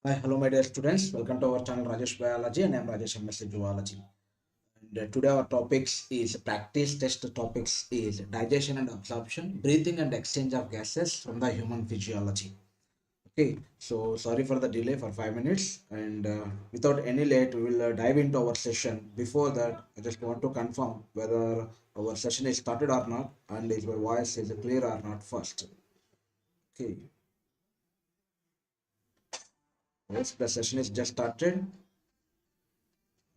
Hi, hello, my dear students. Welcome to our channel Rajesh Biology, and I am Rajesh MSc Zoology. And today our topics is practice test topics is digestion and absorption, breathing and exchange of gases from the human physiology. Okay, so sorry for the delay for 5 minutes, and without any late, we will dive into our session. Before that, I just want to confirm whether our session is started or not, and is my voice is clear or not first. Okay, yes, the session is just started,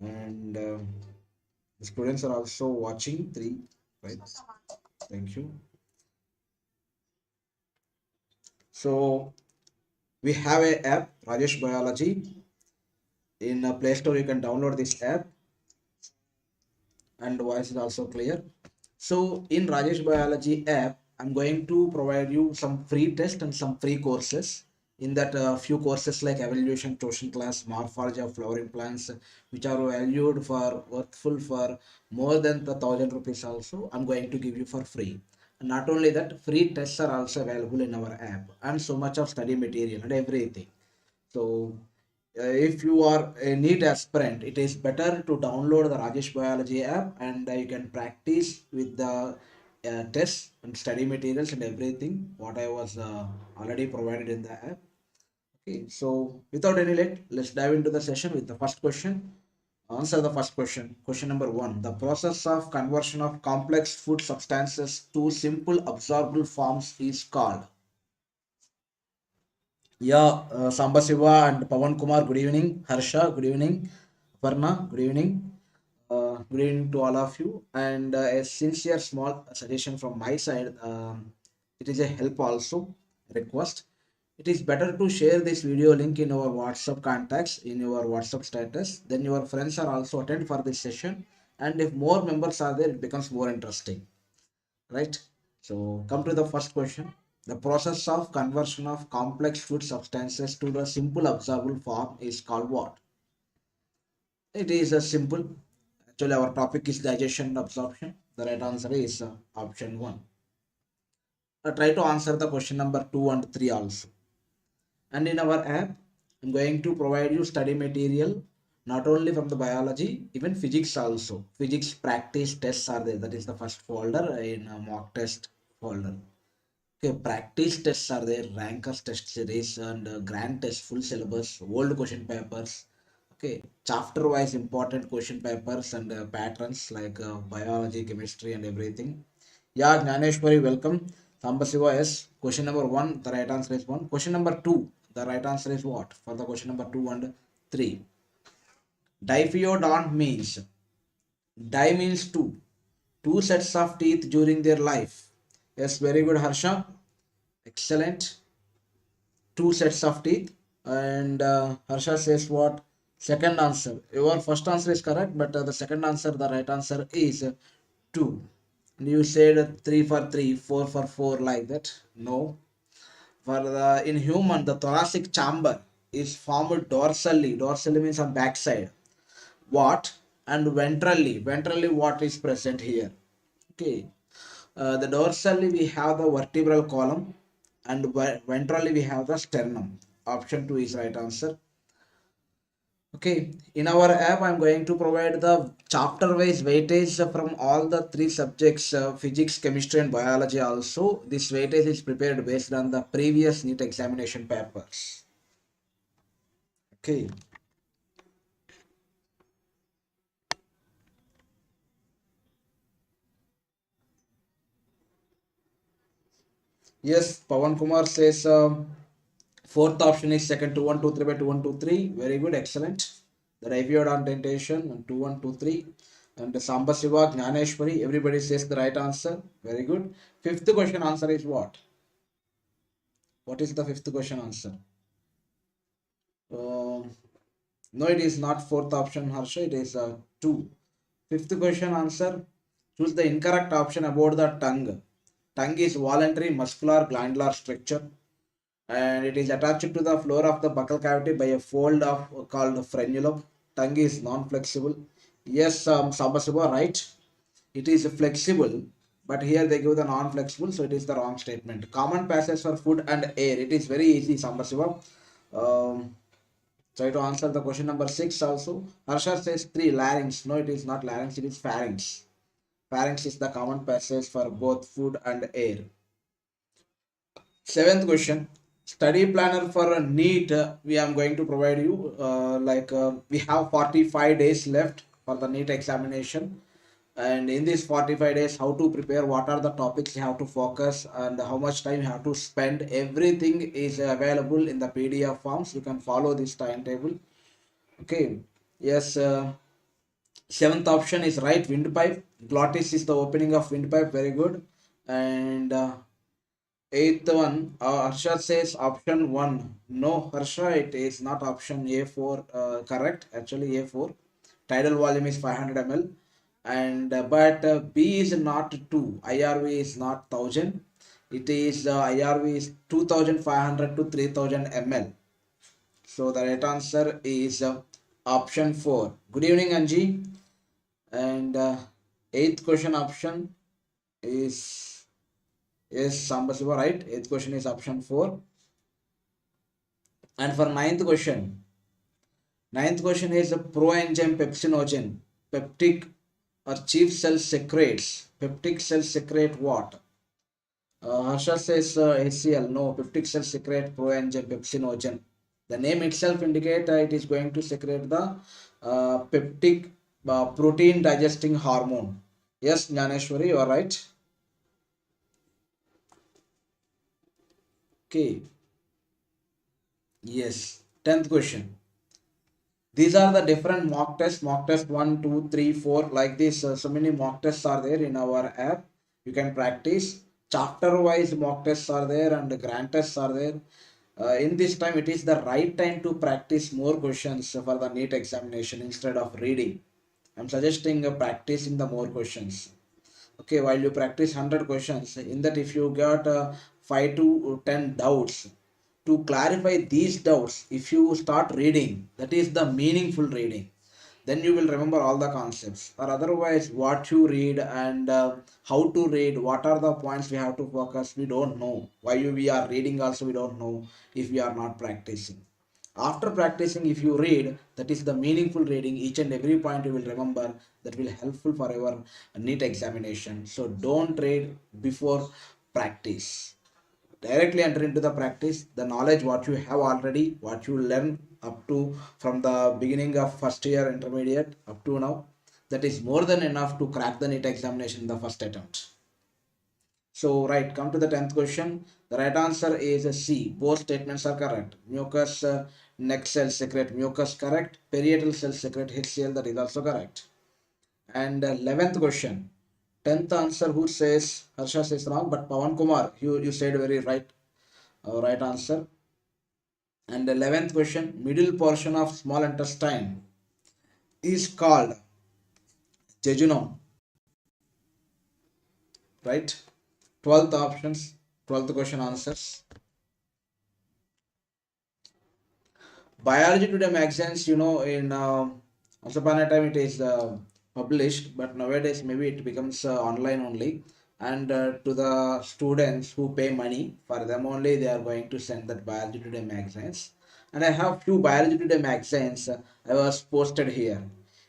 and. The students are also watching three, right? Thank you. So we have a app, Rajesh Biology. In Play Store, you can download this app, and the voice is also clear. So in Rajesh Biology app, I'm going to provide you some free test and some free courses. In that, few courses like evaluation, torsion class, morphology of flowering plants, which are valued for worthful for more than the 1,000 rupees. Also, I'm going to give you for free. And not only that, free tests are also available in our app, and so much of study material and everything. So if you are a NEET aspirant, it is better to download the Rajesh Biology app, and you can practice with the tests and study materials and everything what I was already provided in the app. Okay, so without any late, let's dive into the session with the first question. Answer the first question. Question number one: the process of conversion of complex food substances to simple absorbable forms is called. Yeah, Samba Siva and Pawan Kumar, good evening. Harsha, good evening. Varna, good evening. Good evening to all of you. And a sincere small suggestion from my side. It is a help also, request. It is better to share this video link in our WhatsApp contacts, in your WhatsApp status. Then your friends are also attend for this session. And if more members are there, it becomes more interesting, right? So come to the first question. The process of conversion of complex food substances to the simple absorbable form is called what? It is a simple. Actually, our topic is digestion and absorption. The right answer is option one. Try to answer the question number two and three also. And in our app, I'm going to provide you study material not only from the biology, even physics also. Physics practice tests are there. That is the first folder in a mock test folder. Okay, practice tests are there, rankers test series, and grand test, full syllabus, old question papers. Okay, chapter wise important question papers and patterns like biology, chemistry, and everything. Yeah, Gnaneshwari, welcome. Sambasiva, yes. Question number one, the right answer is one. Question number two, the right answer is what? For the question number two and three. Diphyodont means, di means two. Two sets of teeth during their life. Yes, very good, Harsha. Excellent. Two sets of teeth. And Harsha says what? Second answer. Your first answer is correct, but the second answer, the right answer is two. And you said three for three, four for four, like that. No. For the in human, the thoracic chamber is formed dorsally. Dorsally means on backside. What? And ventrally. Ventrally, what is present here? Okay. The dorsally we have the vertebral column, and ventrally we have the sternum. Option 2 is right answer. Okay, in our app I'm going to provide the chapter wise weightage from all the three subjects, physics, chemistry and biology also. This weightage is prepared based on the previous NEET examination papers. Okay. Yes, Pawan Kumar says fourth option is second, 2123 by 2123. Very good, excellent. The review on tentation 2123. And the Samba Siva, Gnaneshwari, everybody says the right answer. Very good. Fifth question answer is what? What is the fifth question answer? No, it is not fourth option, Harsha. It is two. Fifth question answer. Choose the incorrect option about the tongue. Tongue is voluntary muscular glandular structure, and it is attached to the floor of the buccal cavity by a fold of called frenulum. Tongue is non-flexible. Yes, Sabasiba, right. It is flexible, but here they give the non-flexible, so it is the wrong statement. Common passage for food and air. It is very easy, Sambasiva. Try to answer the question number 6 also. Harsha says 3 larynx. No, it is not larynx, it is pharynx. Pharynx is the common passage for both food and air. Seventh question. Study planner for a NEET. We am going to provide you we have 45 days left for the NEET examination. And in these 45 days, how to prepare, what are the topics you have to focus, and how much time you have to spend. Everything is available in the PDF forms. You can follow this timetable. Okay. Yes. Seventh option is right, windpipe. Glottis is the opening of windpipe. Very good. And eighth one, Harsha says option one. No, Harsha, it is not option A4 correct. Actually, A4. Tidal volume is 500 ml. And but B is not 2. IRV is not 1000. It is IRV is 2500 to 3000 ml. So the right answer is option 4. Good evening, Anji. And eighth question option is yes, Sambasiva, right? Eighth question is option 4. And for ninth question is a proenzyme pepsinogen, peptic or chief cell secretes. Peptic cell secrete what? Harsha says HCl. No, peptic cell secrete proenzyme pepsinogen. The name itself indicate it is going to secrete the peptic protein digesting hormone. Yes, Jnaneshwari, you are right. Okay. Yes. 10th question. These are the different mock test 1, 2, 3, 4, like this. So many mock tests are there in our app. You can practice. Chapter wise mock tests are there and grant tests are there. In this time, it is the right time to practice more questions for the NEET examination instead of reading. I'm suggesting practicing the more questions. Okay, while you practice 100 questions, in that if you got 5 to 10 doubts, to clarify these doubts, if you start reading, that is the meaningful reading, then you will remember all the concepts. Or otherwise, what you read and how to read, what are the points we have to focus, we don't know. Why we are reading also, we don't know if we are not practicing. After practicing, if you read, that is the meaningful reading, each and every point you will remember, that will helpful for your NEET examination. So don't read before practice. Directly enter into the practice. The knowledge what you have already, what you learn up to from the beginning of first year intermediate up to now, that is more than enough to crack the NEET examination in the first attempt. So right, come to the 10th question. The right answer is C. Both statements are correct. Mucus neck cell secrete mucus, correct. Parietal cell secrete HCl, that is also correct. And 11th question. 10th answer, who says, Harsha says wrong, but Pawan Kumar, you said very right, right answer. And 11th question, middle portion of small intestine is called jejunum, right? 12th options, 12th question answers. Biology Today magazines, in once upon a time it is published, but nowadays maybe it becomes online only. And to the students who pay money, for them only they are going to send that Biology Today magazines. And I have few Biology Today magazines I was posted here.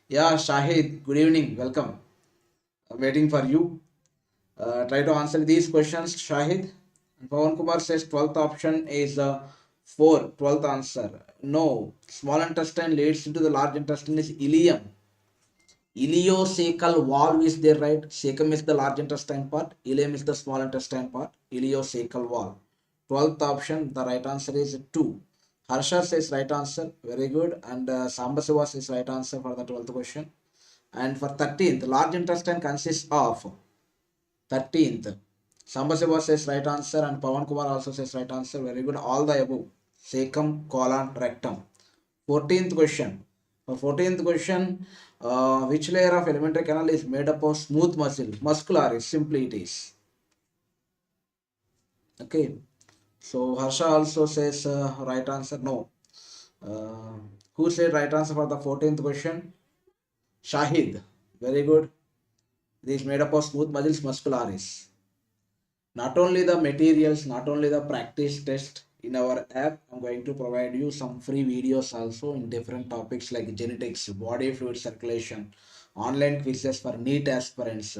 Yeah, Shahid, good evening, welcome. Waiting for you. Try to answer these questions, Shahid. Pawan Kumar says 12th option is 4, 12th answer. No, small intestine leads into the large intestine is ileum. Ileocecal valve is there, right? Cecum is the large intestine part, ileum is the small intestine part, ileocecal valve. 12th option, the right answer is 2. Harsha says right answer, very good. And Sambasiva says right answer for the 12th question. And for 13th, large intestine consists of 13th. Sambasiva says right answer and Pawan Kumar also says right answer. Very good. All the above. Cecum, colon, rectum. 14th question. For 14th question, which layer of alimentary canal is made up of smooth muscle? Muscularis, simply it is. Okay. So Harsha also says right answer. No. Uh, who said right answer for the 14th question? Shahid. Very good. It is made up of smooth muscles muscularis. Not only the materials, not only the practice test, in our app, I'm going to provide you some free videos also in different topics like genetics, body fluid circulation, online quizzes for NEET aspirants.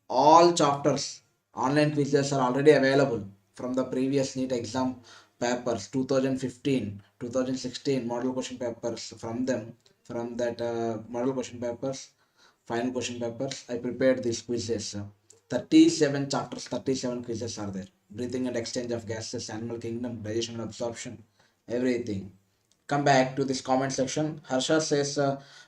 All chapters online quizzes are already available from the previous NEET exam papers 2015 2016 model question papers. From that model question papers, final question papers, I prepared these quizzes. 37 chapters, 37 quizzes are there. Breathing and exchange of gases, animal kingdom, digestion and absorption, everything. Come back to this comment section. Harsha says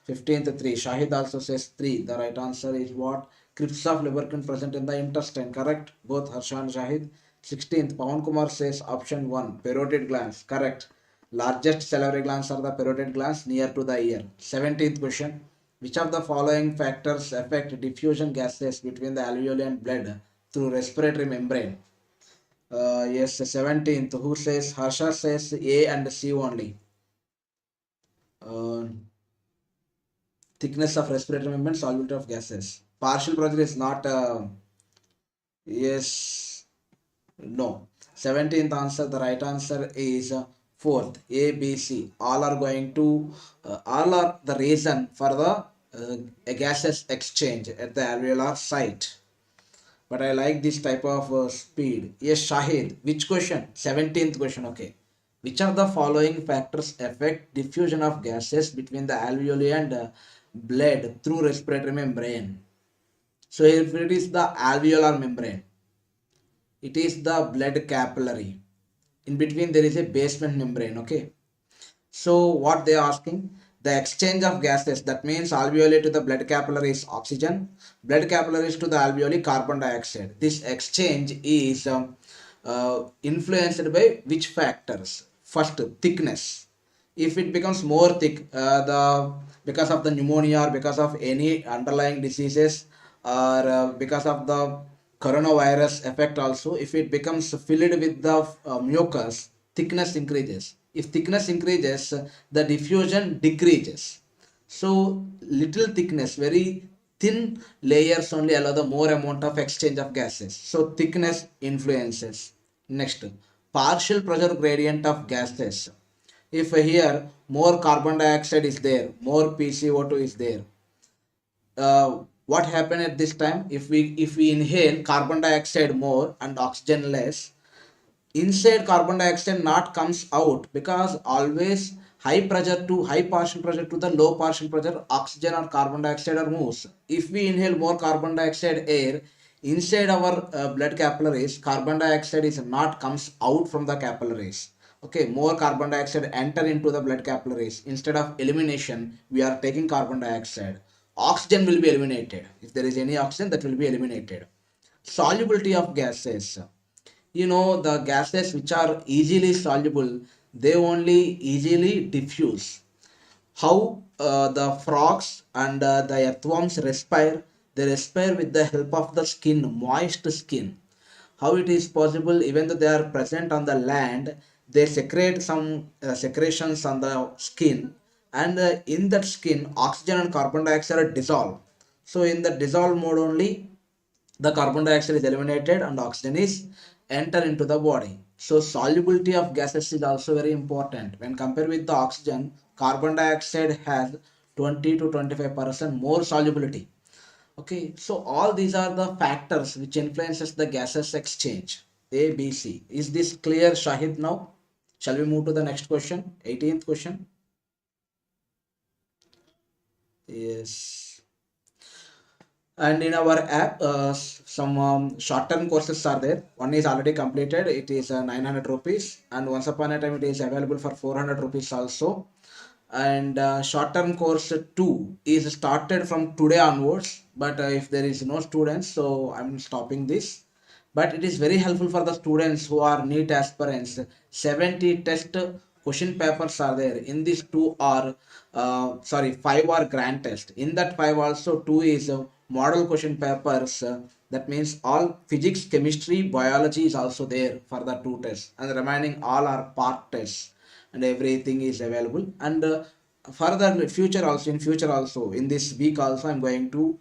15th 3. Shahid also says 3. The right answer is what? Crypts of lubricant present in the intestine. Correct. Both Harsha and Shahid. 16th. Pawan Kumar says option 1. Parotid glands. Correct. Largest salivary glands are the parotid glands near to the ear. 17th question. Which of the following factors affect diffusion gases between the alveoli and blood through respiratory membrane? Yes, 17th. Who says? Harsha says A and C only. Uh, Thickness of respiratory membrane, solubility of gases. Partial pressure is not. Yes, no. 17th answer. The right answer is fourth. A, B, C. All are going to. All are the reason for the gases exchange at the alveolar site. But I like this type of speed. Yes, Shahid. Which question? 17th question. Okay. Which of the following factors affect diffusion of gases between the alveoli and blood through respiratory membrane? So if it is the alveolar membrane, it is the blood capillary. In between there is a basement membrane. Okay. So what they are asking, the exchange of gases, that means alveoli to the blood capillaries oxygen, blood capillaries to the alveoli carbon dioxide. This exchange is influenced by which factors? First, thickness. If it becomes more thick, the because of the pneumonia or because of any underlying diseases or because of the coronavirus effect also, if it becomes filled with the mucus, thickness increases. If thickness increases, the diffusion decreases. So little thickness, very thin layers only allow the more amount of exchange of gases. So thickness influences. Next, partial pressure gradient of gases. If here more carbon dioxide is there, more PCO2 is there, what happen at this time? If we inhale carbon dioxide more and oxygen less, inside carbon dioxide not comes out, because always high pressure to high partial pressure to the low partial pressure oxygen or carbon dioxide are moves. If we inhale more carbon dioxide air, inside our blood capillaries carbon dioxide is not comes out from the capillaries. Okay, more carbon dioxide enter into the blood capillaries. Instead of elimination, we are taking carbon dioxide. Oxygen will be eliminated. If there is any oxygen, that will be eliminated. Solubility of gases. The gases which are easily soluble, they only easily diffuse. How the frogs and the earthworms respire? They respire with the help of the skin, moist skin. How it is possible? Even though they are present on the land, they secrete some secretions on the skin, and in that skin oxygen and carbon dioxide are dissolved. So in the dissolved mode only, the carbon dioxide is eliminated and oxygen is enter into the body. So solubility of gases is also very important. When compared with the oxygen, carbon dioxide has 20 to 25% more solubility. Okay, so all these are the factors which influences the gases exchange. A, B, C. Is this clear, Shahid? Now shall we move to the next question? 18th question. Yes. And in our app, some short-term courses are there. One is already completed. It is 900 rupees. And once upon a time, it is available for 400 rupees also. And short-term course 2 is started from today onwards. But if there is no students, so I'm stopping this. But it is very helpful for the students who are NEET aspirants. 70 test question papers are there. In these two are, sorry, 5 are grand test. In that 5 also 2 is model question papers. That means all physics, chemistry, biology is also there for the 2 tests. And the remaining all are part tests. And everything is available. And further future also, in this week also, I'm going to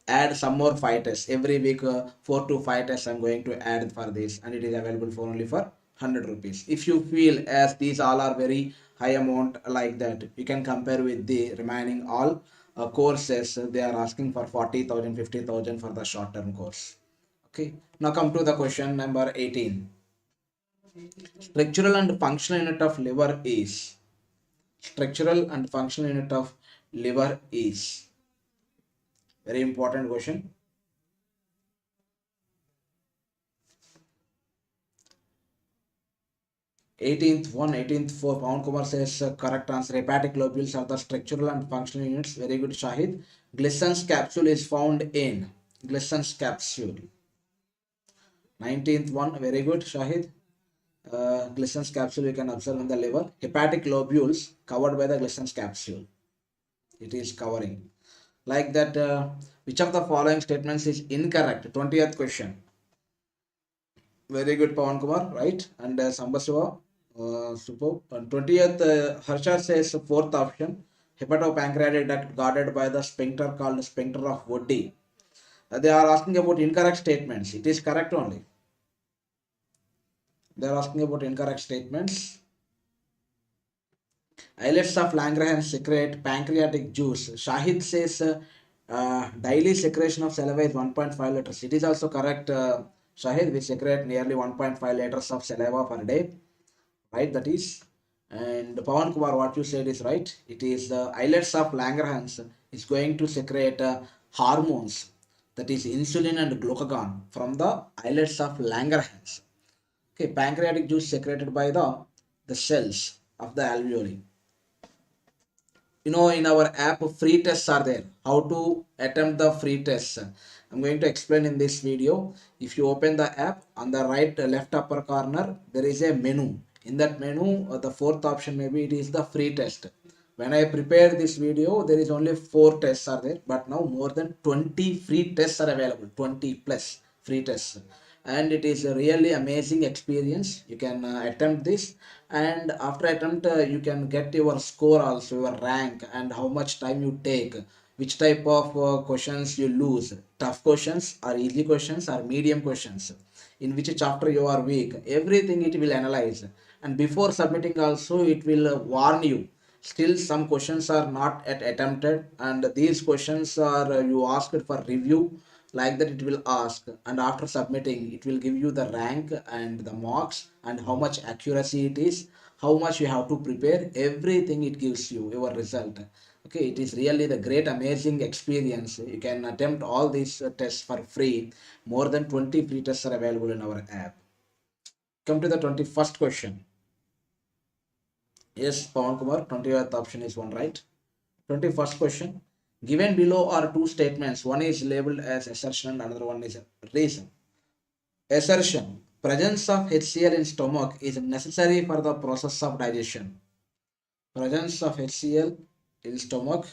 add some more 5 tests every week. 4 to 5 tests I'm going to add for this, and it is available for only for 100 rupees. If you feel as these all are very high amount like that, you can compare with the remaining all courses. They are asking for 40,000, 50,000 for the short term course. Okay, now come to the question number 18. Structural and functional unit of liver is. Structural and functional unit of liver is. Very important question. 18th one, 18th four. Pawan Kumar says correct answer. Hepatic globules are the structural and functional units. Very good, Shahid. Glisson's capsule is found in. Glisson's capsule. 19th one. Very good, Shahid. Glisson's capsule you can observe in the liver. Hepatic globules covered by the Glisson's capsule. It is covering. Like that, which of the following statements is incorrect? 20th question. Very good, Pawan Kumar, right? And Sambasiva, superb. And 20th, Harsha says fourth option, hepatopancreatic duct guarded by the sphincter called sphincter of Woody. They are asking about incorrect statements. It is correct only. They are asking about incorrect statements. Islets of Langerhans secrete pancreatic juice. Shahid says daily secretion of saliva is 1.5 liters. It is also correct, Shahid. We secrete nearly 1.5 liters of saliva per day. Right, that is. And Pawan Kumar, what you said is right. It is the islets of Langerhans is going to secrete hormones, that is insulin and glucagon from the islets of Langerhans. Okay, pancreatic juice secreted by the cells of the alveoli. In our app free tests are there. How to attempt the free tests, I'm going to explain in this video. If you open the app, on the right left upper corner there is a menu. In that menu, the fourth option maybe it is the free test. When I prepare this video, there is only 4 tests are there, but now more than 20 free tests are available, 20 plus free tests. And it is a really amazing experience. You can attempt this, and after attempt you can get your score also, your rank, and how much time you take, which type of questions you lose, tough questions or easy questions or medium questions, in which chapter you are weak, everything it will analyze. And before submitting also it will warn you, still some questions are not yet attempted, and these questions are you asked for review, like that it will ask, and after submitting it will give you the rank and the marks and how much accuracy it is, how much you have to prepare, everything it gives you your result. Okay, it is really the great amazing experience. You can attempt all these tests for free. More than 20 free tests are available in our app. Come to the 21st question. Yes, Pawan Kumar, 20th option is one right. 21st question. Given below are two statements. One is labeled as assertion and another one is reason. Assertion. Presence of HCl in stomach is necessary for the process of digestion. Presence of HCl in stomach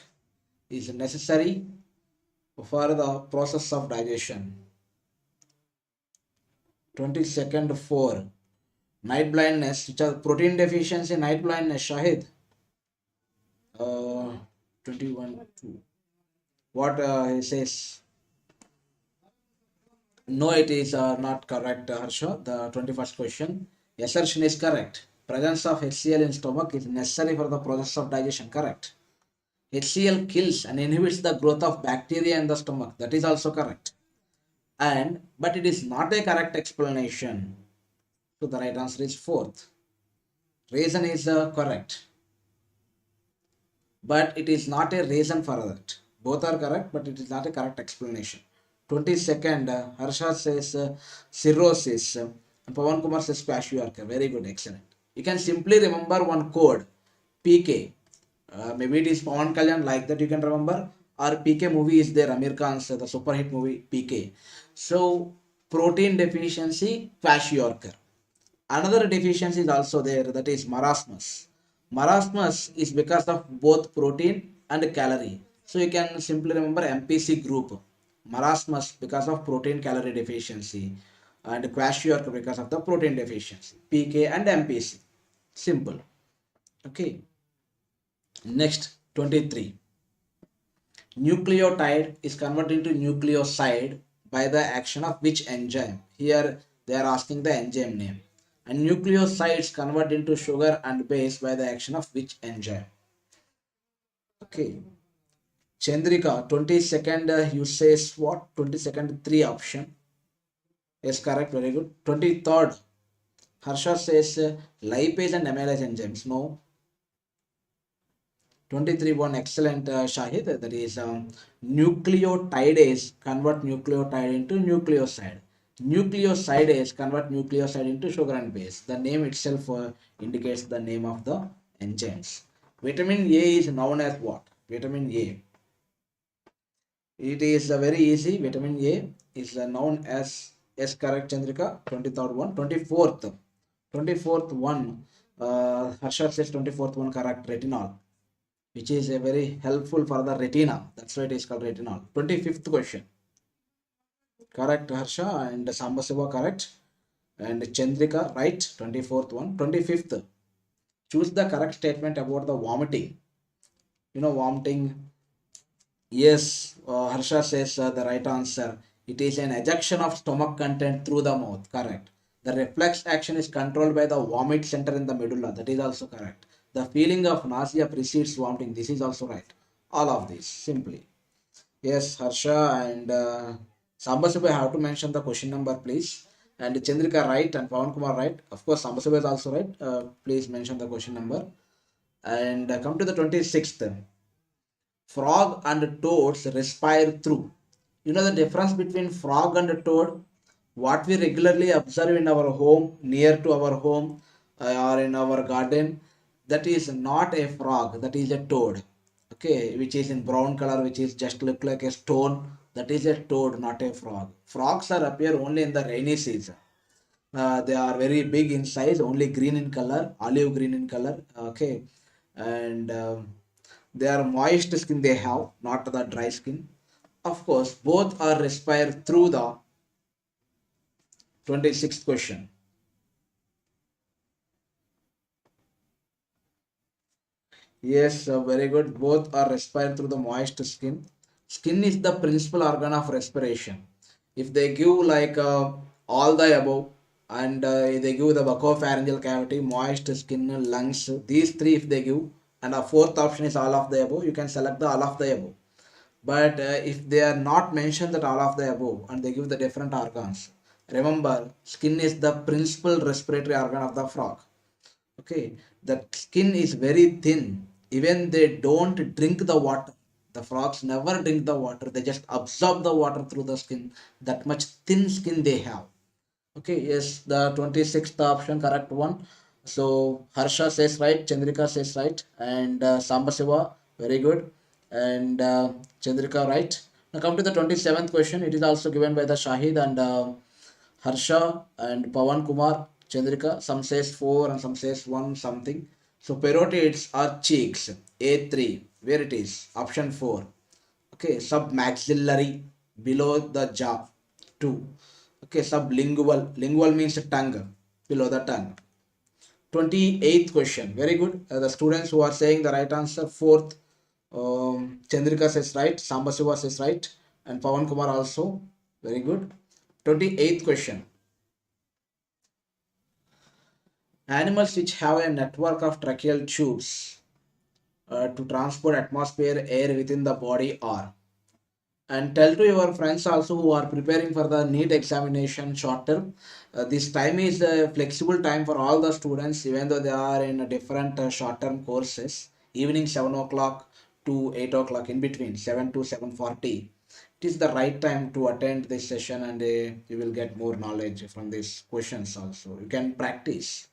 is necessary for the process of digestion. 22nd 4. Night blindness, which are protein deficiency, night blindness, Shahid. 21 2. What he says? No, it is not correct, Harsha. The 21st question. Assertion is correct. Presence of HCl in stomach is necessary for the process of digestion. Correct. HCl kills and inhibits the growth of bacteria in the stomach. That is also correct. But it is not a correct explanation. So the right answer is fourth. Reason is correct, but it is not a reason for that. Both are correct, but it is not a correct explanation. 22nd, Harsha says cirrhosis. And Pawan Kumar says kwashiorkor. Very good, excellent. You can simply remember one code, PK. Maybe it is Pawan Kalyan, like that you can remember. Or PK movie is there, Amir Khan's the super hit movie PK. So protein deficiency, kwashiorkor. Another deficiency is also there, that is marasmus. Marasmus is because of both protein and calorie. So you can simply remember MPC group. Marasmus because of protein calorie deficiency, and kwashiorkor because of the protein deficiency. PK and MPC. Simple. Okay. Next, 23. Nucleotide is converted into nucleoside by the action of which enzyme? Here they are asking the enzyme name. And nucleosides convert into sugar and base by the action of which enzyme? Okay. Chandrika, 22nd, you says what? 22nd, three option. Yes, correct, very good. 23rd, Harsha says lipase and amylase enzymes. No. 23 one excellent Shahid, that is nucleotidase convert nucleotide into nucleoside. Nucleosidase convert nucleoside into sugar and base. The name itself indicates the name of the enzymes. Vitamin A is known as what? Vitamin A. It is very easy. Vitamin A is known as, yes, correct Chandrika, 23rd one. 24th. 24th one. Harsha says 24th one correct, retinol, which is a very helpful for the retina. That's why it is called retinol. 25th question. Correct, Harsha, and Sambasiva correct. And Chandrika, right? 24th one. 25th. Choose the correct statement about the vomiting. Vomiting. Yes, Harsha says the right answer. It is an ejection of stomach content through the mouth. Correct. The reflex action is controlled by the vomit center in the medulla. That is also correct. The feeling of nausea precedes vomiting. This is also right. All of these simply. Yes, Harsha and Sambasiva have to mention the question number, please. And Chandrika right and Pawan Kumar right. Of course, Sambasiva is also right. Please mention the question number. And come to the 26th. Frog and toads respire through. You know the difference between frog and toad? What we regularly observe in our home, near to our home, or in our garden, that is not a frog, that is a toad. Okay, which is in brown color, which is just look like a stone. That is a toad, not a frog. Frogs are appear only in the rainy season. They are very big in size, only green in color, olive green in color. Okay, and they are moist skin they have, not the dry skin. Of course, both are respire through the 26th question. Yes, very good. Both are respire through the moist skin. Skin is the principal organ of respiration. If they give like all the above, and they give the buccopharyngeal cavity, moist skin, lungs, these three if they give, and a fourth option is all of the above, you can select the all of the above. But if they are not mentioned that all of the above and they give the different organs, remember skin is the principal respiratory organ of the frog. Okay, the skin is very thin. Even they don't drink the water. The frogs never drink the water, they just absorb the water through the skin. That much thin skin they have. Okay, yes, the 26th option correct one. So Harsha says right, Chandrika says right, and Sambasiva very good, and Chandrika right. Now come to the 27th question. It is also given by the Shahid and Harsha and Pawan Kumar, Chandrika. Some says 4 and some says 1 something. So parotids are cheeks. A3. Where it is? Option 4. Okay. Submaxillary, below the jaw. 2. Okay. Sublingual. Lingual means tongue. Below the tongue. 28th question. Very good. The students who are saying the right answer, fourth. Chandrika says right. Sambasiva says right. And Pawan Kumar also. Very good. 28th question. Animals which have a network of tracheal tubes to transport atmosphere air within the body are. And tell to your friends also who are preparing for the NEET examination short term. This time is a flexible time for all the students, even though they are in different short term courses. Evening 7 o'clock to 8 o'clock, in between 7 to 7:40. It is the right time to attend this session, and you will get more knowledge from these questions also. You can practice,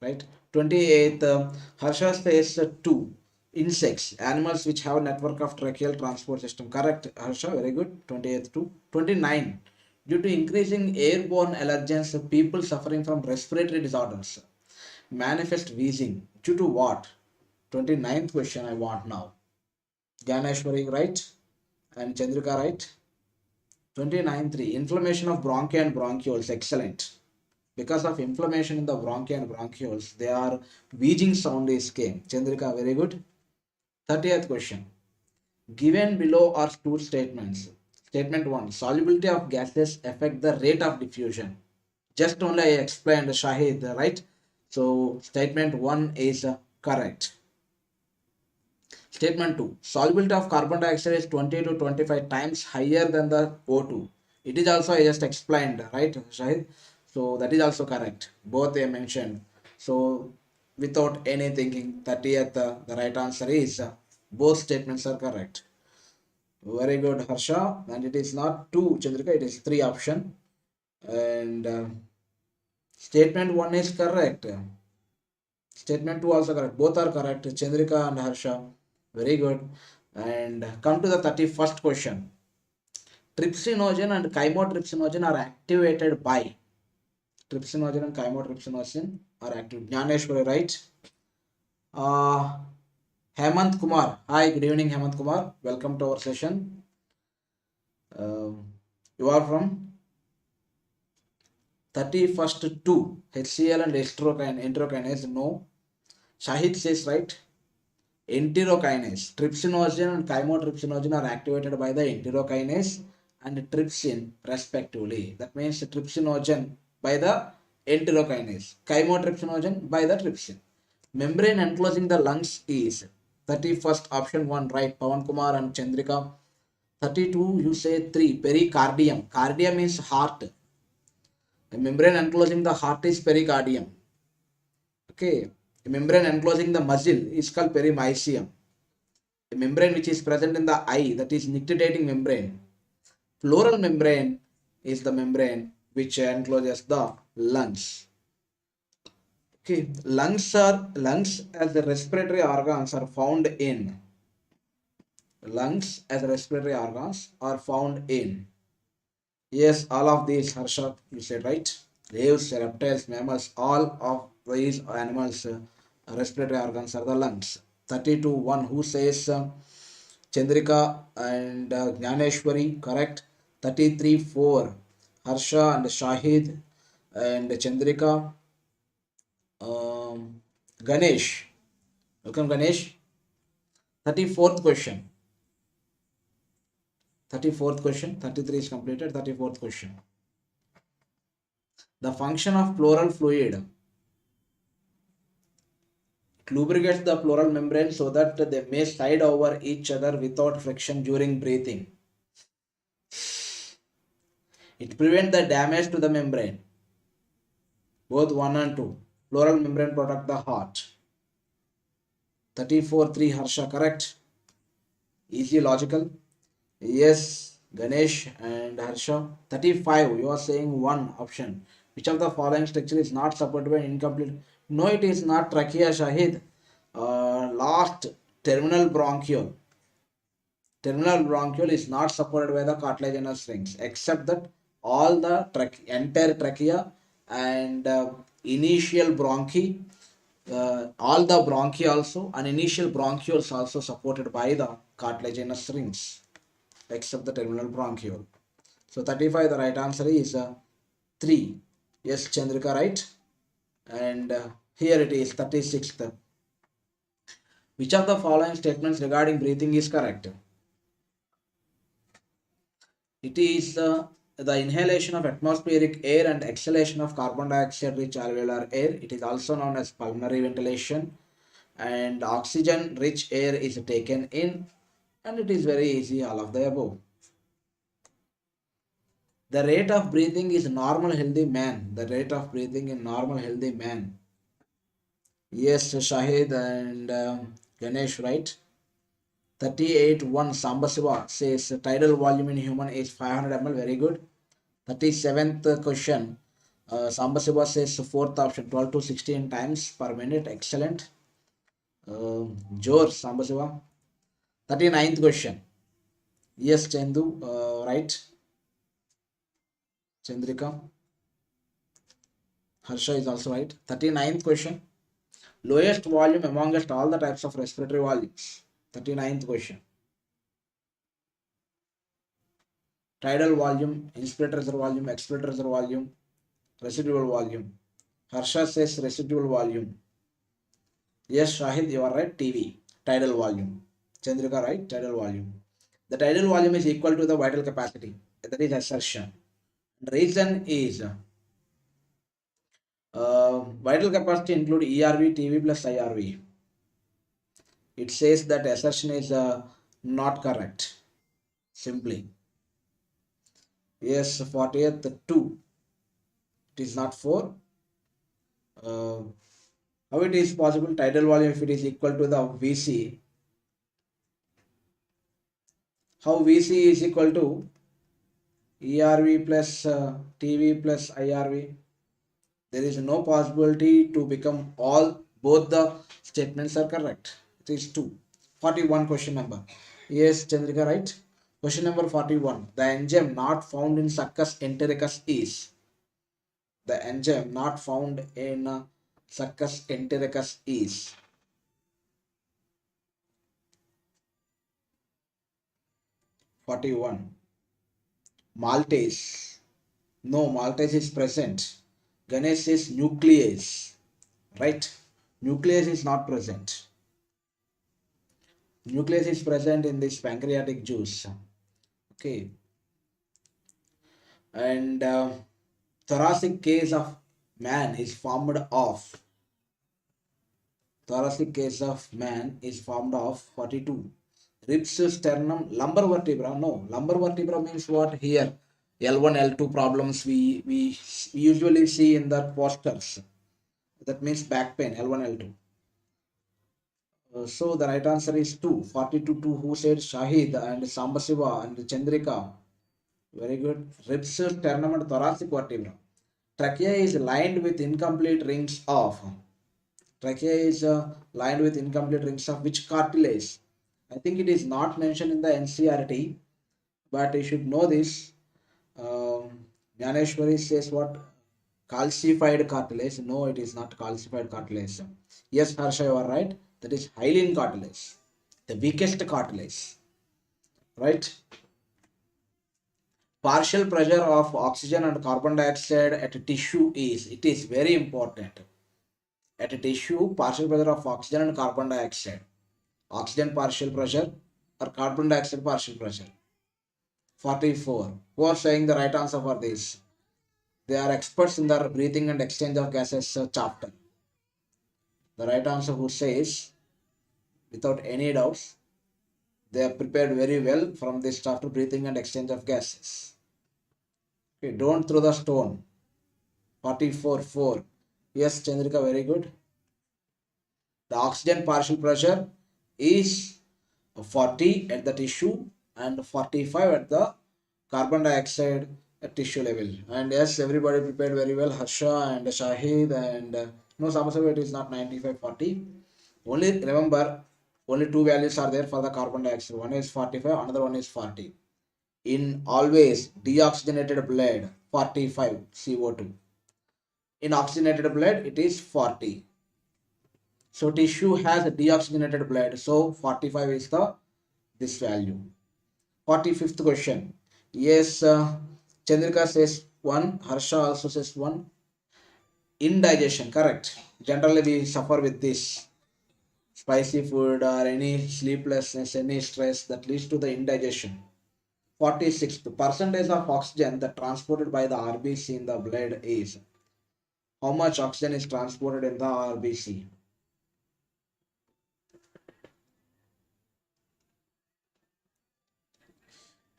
right? 28th, Harsha says 2. Insects, animals which have a network of tracheal transport system. Correct, Harsha, very good. 28th, 2. 29. Due to increasing airborne allergens, people suffering from respiratory disorders manifest wheezing. Due to what? 29th question I want now. Ganeshwari, right? And Chandrika, right? 29.3. Inflammation of bronchi and bronchioles. Excellent. Because of inflammation in the bronchi and bronchioles, they are wheezing sound is came. Chandrika, very good. 30th question. Given below are two statements. Statement 1. Solubility of gases affect the rate of diffusion. Just only I explained Shahid, right? So statement 1 is correct. Statement 2. Solubility of carbon dioxide is 20 to 25 times higher than the O2. It is also I just explained, right, Shahid? So that is also correct. Both they mentioned. So without any thinking, 30th, the right answer is both statements are correct. Very good, Harsha. And it is not two, Chandrika, it is three option. And statement 1 is correct. Statement 2 also correct. Both are correct. Chandrika and Harsha. Very good. And come to the 31st question. Trypsinogen and chymotrypsinogen are activated by. Trypsinogen and chymotrypsinogen are active. Jnaneshwari, right? Uh, Hemant Kumar. Hi, good evening, Hemant Kumar. Welcome to our session. You are from 31st 2. HCl and enterokinase. No. Shahid says right. Enterokinase. Trypsinogen and chymotrypsinogen are activated by the enterokinase and trypsin respectively. That means trypsinogen by the enterokinase, chymotrypsinogen by the trypsin. Membrane enclosing the lungs is 31st option 1 right, Pawan Kumar and Chandrika. 32 you say 3, pericardium. Cardium means heart. The membrane enclosing the heart is pericardium. Okay. The membrane enclosing the muscle is called perimysium. The membrane which is present in the eye, that is nictitating membrane. Pleural membrane is the membrane which encloses the lungs. Okay, lungs as the respiratory organs are found in. Lungs as respiratory organs are found in. Yes, all of these, Harsha, you said right. Leaves, reptiles, mammals, all of these animals' respiratory organs are the lungs. 32 1 who says Chandrika and Jnaneshwari, correct. 33 4 Harsha and Shahid and Chandrika. Ganesh, welcome Ganesh. 34th question. 34th question. 33 is completed. 34th question. The function of pleural fluid. It lubricates the pleural membrane so that they may slide over each other without friction during breathing. It prevents the damage to the membrane. Both 1 and 2. Pleural membrane protect the heart. 34 3 Harsha, correct. Easy logical. Yes, Ganesh and Harsha. 35 you are saying one option. Which of the following structure is not supported by incomplete? No, it is not trachea, Shahid. Last, terminal bronchiole. Terminal bronchiole is not supported by the cartilaginous rings, except that all the entire trachea and initial bronchi, all the bronchi also and initial bronchioles also supported by the cartilaginous rings, except the terminal bronchiole. So 35, the right answer is 3. Yes, Chandrika, right? And here it is 36th. Which of the following statements regarding breathing is correct? It is the inhalation of atmospheric air and exhalation of carbon dioxide rich alveolar air. It is also known as pulmonary ventilation. And oxygen rich air is taken in, and it is very easy, all of the above. The rate of breathing is normal healthy man. The rate of breathing in normal healthy man. Yes, Shahid and Ganesh, right? 38 1 Sambasiva says tidal volume in human is 500 ml. Very good. 37th question. Sambasiva says fourth option 12 to 16 times per minute. Excellent. Jor Sambasiva. 39th question. Yes, Chandu, right. Chandrika. Harsha is also right. 39th question. Lowest volume amongst all the types of respiratory volumes. 39th question. Tidal volume, inspirator reservoir volume, expirator reservoir volume, residual volume. Harsha says residual volume. Yes, Shahid, you are right. TV, tidal volume. Chandrika, right? Tidal volume. The tidal volume is equal to the vital capacity. That is assertion. The reason is Vital capacity include ERV, TV plus IRV. It says that assertion is not correct. Simply. Yes, 40th 2. It is not 4. Uh, how it is possible tidal volume if it is equal to the VC? How VC is equal to ERV plus TV plus IRV? There is no possibility to become all both the statements are correct. It is 2. 41 question number. Yes, Chandrika, right? Question number 41. The enzyme not found in Succus entericus is. The enzyme not found in Succus entericus is. 41. Maltase. No, maltase is present. Ganesh is nuclease. Right? Nuclease is not present. Nucleus is present in this pancreatic juice. Okay, and thoracic case of man is formed of. Thoracic case of man is formed of 42. Ribs, sternum, lumbar vertebra. No, lumbar vertebra means what here? L1, L2 problems we usually see in the posters. That means back pain, L1, L2. So the right answer is 2. 42 2. Who said Shahid and Sambasiva and Chandrika? Very good. Ribs, sternum, and thoracic vertebra. Trachea is lined with incomplete rings of. Trachea is lined with incomplete rings of which cartilage? I think it is not mentioned in the NCRT, but you should know this. Jnaneshwari says what? Calcified cartilage. No, it is not calcified cartilage. Yes, Harsha, you are right. That is hyaline cartilage, the weakest cartilage. Right? Partial pressure of oxygen and carbon dioxide at a tissue is. It is very important. At a tissue, partial pressure of oxygen and carbon dioxide. Oxygen partial pressure or carbon dioxide partial pressure. 44. Who are saying the right answer for this? They are experts in the breathing and exchange of gases chapter. The right answer who says, without any doubts, they are prepared very well from this chapter, breathing and exchange of gases. Okay, don't throw the stone. 44 4. Yes, Chandrika, very good. The oxygen partial pressure is 40 at the tissue and 45 at the carbon dioxide at tissue level. And yes, everybody prepared very well. Harsha and Shahid and no, Samasava, it is not 95 40. Only remember, only two values are there for the carbon dioxide. One is 45, another one is 40. In always deoxygenated blood, 45 CO2. In oxygenated blood, it is 40. So tissue has deoxygenated blood. So 45 is the this value. 45th question. Yes, Chandrika says 1. Harsha also says 1. Indigestion, correct. Generally, we suffer with this spicy food or any sleeplessness, any stress that leads to the indigestion. 46th. The percentage of oxygen that transported by the RBC in the blood is. How much oxygen is transported in the RBC?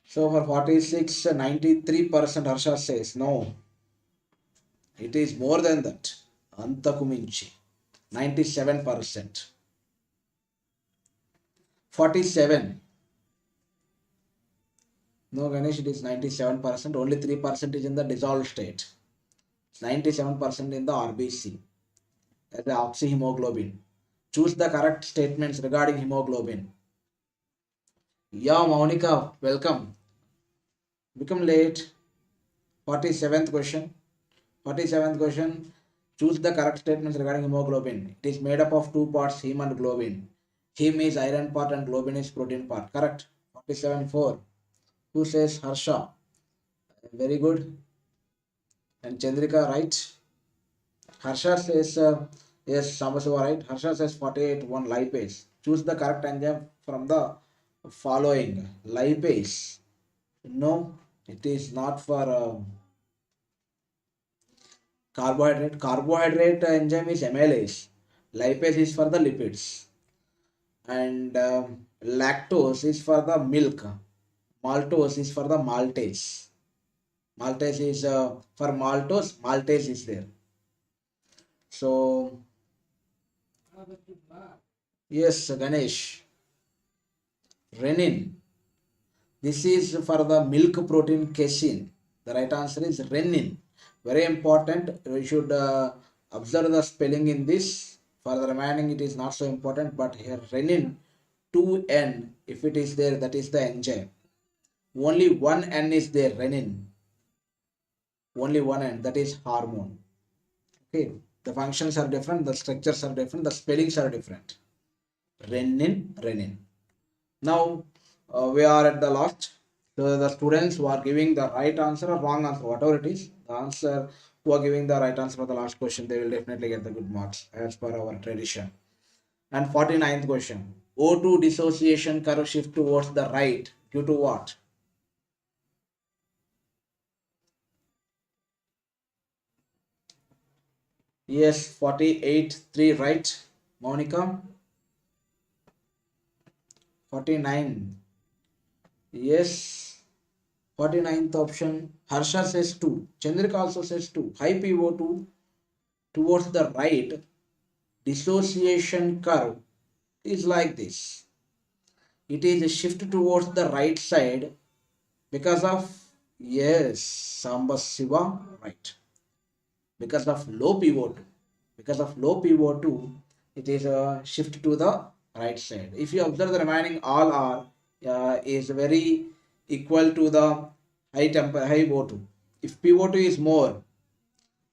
So for 46, 93% Harsha says no. It is more than that. Antaku minchi. 97%. 47. No, Ganesh, it is 97%. Only 3% is in the dissolved state. 97% in the RBC. That's the oxyhemoglobin. Choose the correct statements regarding hemoglobin. Yeah, Monica, welcome. Become late. 47th question. 47th question. Choose the correct statements regarding hemoglobin. It is made up of two parts, heme and globin. Heme is iron part and globin is protein part. Correct? 47.4. Who says Harsha? Very good. And Chandrika, right? Harsha says, yes, Sambasiva, right? Harsha says 48, 1 lipase. Choose the correct enzyme from the following. Lipase. No, it is not for Carbohydrate. Carbohydrate enzyme is amylase. Lipase is for the lipids. And lactose is for the milk. Maltose is for the maltase. Maltase is for maltose. Maltase is there. So yes, Ganesh. Renin. This is for the milk protein casein. The right answer is renin. Very important. We should observe the spelling in this. For the remaining, it is not so important. But here, renin, 2N, if it is there, that is the enzyme. Only one N is there, renin. Only one N, that is hormone. Okay. The functions are different, the structures are different, the spellings are different. Renin, renin. Now we are at the last. So the students who are giving the right answer or wrong answer, whatever it is, the answer who are giving the right answer for the last question, they will definitely get the good marks as per our tradition. And 49th question. O2 dissociation curve shift towards the right due to what? Yes, 48, 3 right. Monica, 49. Yes, 49th option. Harsha says 2. Chandrika also says 2. High PO2 towards the right dissociation curve is like this. It is a shift towards the right side because of, yes, Samba Siva, right. Because of low PO2. Because of low PO2, it is a shift to the right side. If you observe the remaining all are is very equal to the high O2. If PO2 is more,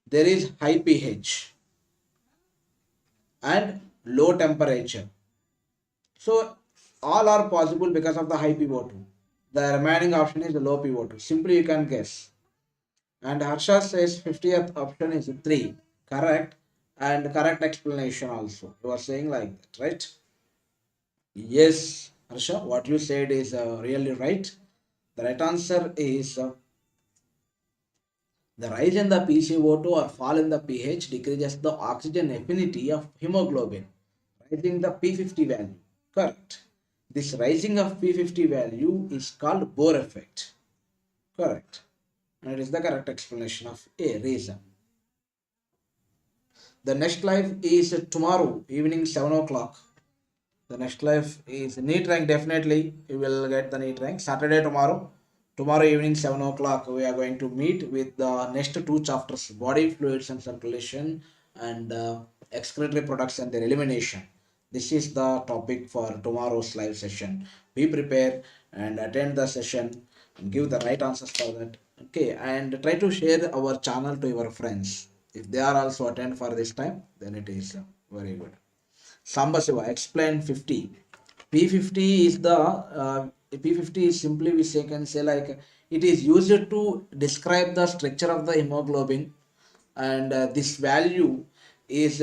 there is high pH and low temperature. So all are possible because of the high PO2. The remaining option is the low PO2. Simply you can guess. And Harsha says 50th option is 3. Correct. And correct explanation also. You are saying like that, right? Yes, Harsha, what you said is really right. The right answer is the rise in the PCO2 or fall in the pH decreases the oxygen affinity of hemoglobin, rising the P50 value. Correct. This rising of P50 value is called Bohr effect. Correct. And it is the correct explanation of a reason. The next live is tomorrow evening 7 o'clock. The next live is NEET rank. Definitely you will get the NEET rank. Saturday tomorrow. Tomorrow evening 7 o'clock we are going to meet with the next two chapters, body fluids and circulation and excretory products and their elimination. This is the topic for tomorrow's live session. Be prepared and attend the session and give the right answers for that. Okay, and try to share our channel to your friends. If they are also attend for this time, then it is very good. Sambasiva, explain 50. P50 is the P50 is simply we say can say like it is used to describe the structure of the hemoglobin, and this value is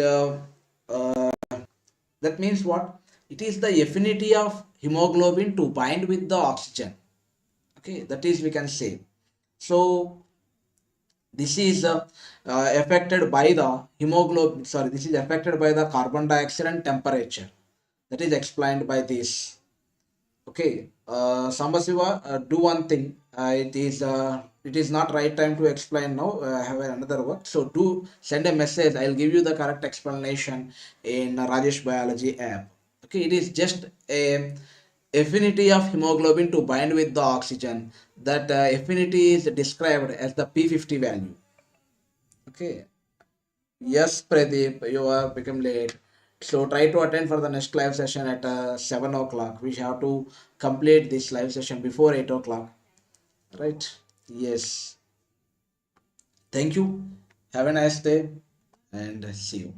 that means what? It is the affinity of hemoglobin to bind with the oxygen. Okay, that is we can say. So this is affected by the hemoglobin. Sorry, this is affected by the carbon dioxide and temperature. That is explained by this. Okay, Sambasiva, do one thing. It is not right time to explain now. I have another work. So do send a message. I'll give you the correct explanation in Rajesh Biology app. Okay, it is just a affinity of hemoglobin to bind with the oxygen. That affinity is described as the P50 value. Okay. Yes, Pradeep, you have become late. So try to attend for the next live session at 7 o'clock. We have to complete this live session before 8 o'clock. Right? Yes. Thank you. Have a nice day and see you.